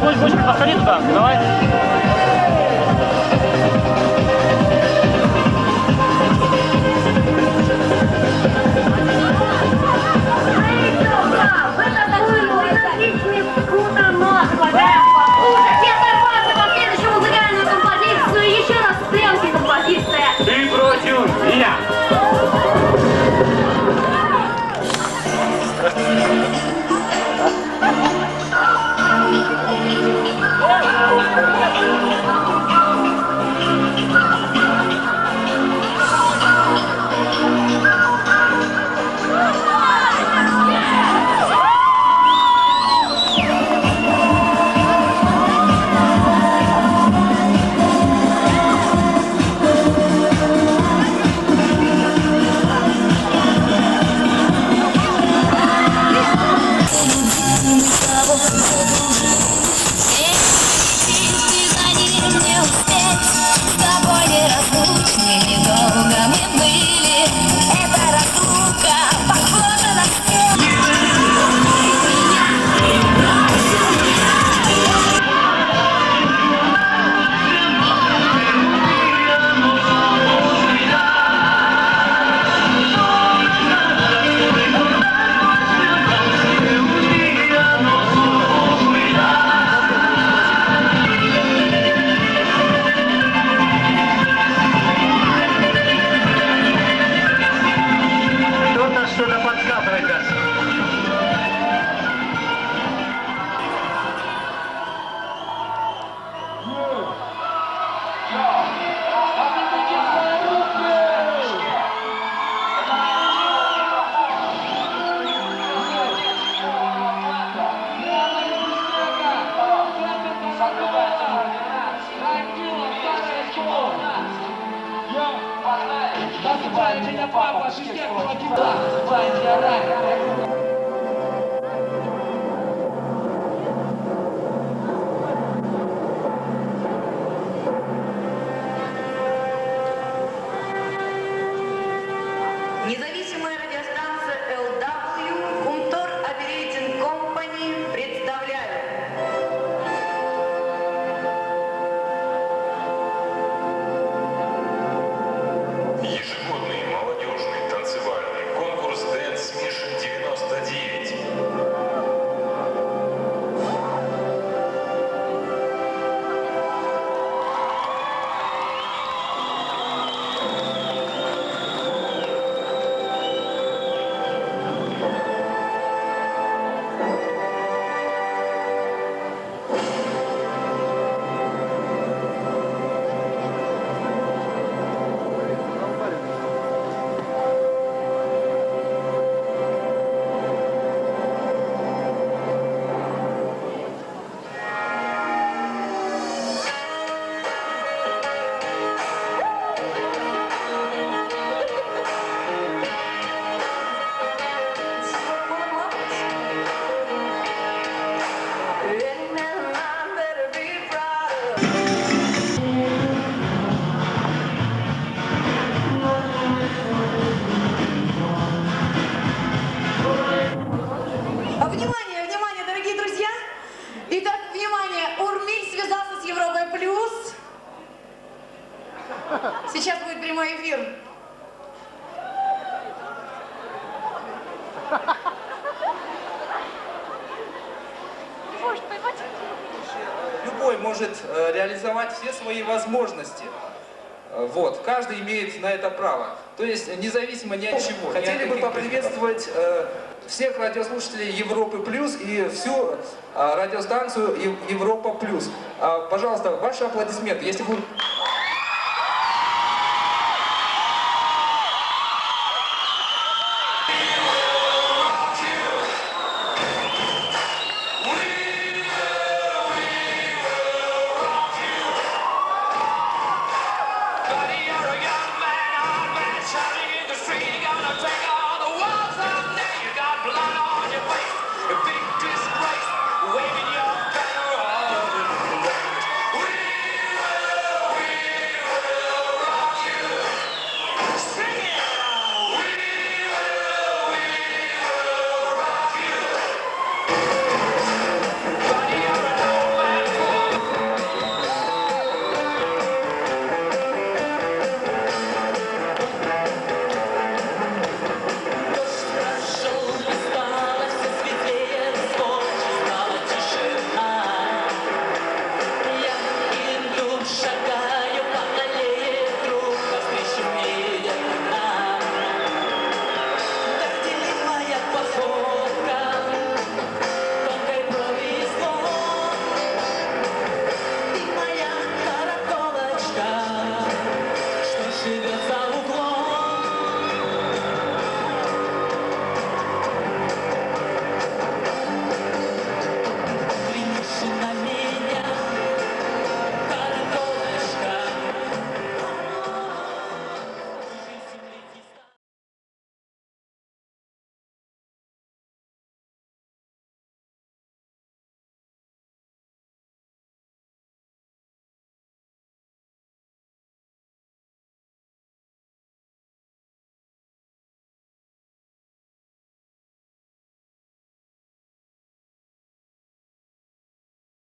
Пусть подходи туда, давай. Ты против меня. Что-то подсказывает, кажется. Называй меня папа, шестер молодила, называй меня рай. Независимая радиостанция LW Кумтор Оперейтинг Компани представляет. Ежегодный молодежный танцевальный конкурс Dance Mission 99. Внимание, внимание, дорогие друзья! Итак, внимание, Урмиль связался с Европой Плюс. Сейчас будет прямой эфир. Любой может реализовать все свои возможности. Вот. Каждый имеет на это право. То есть независимо ни от чего. Хотели бы поприветствовать всех радиослушателей Европы Плюс и всю радиостанцию Европа Плюс. Пожалуйста, ваши аплодисменты. Если будут...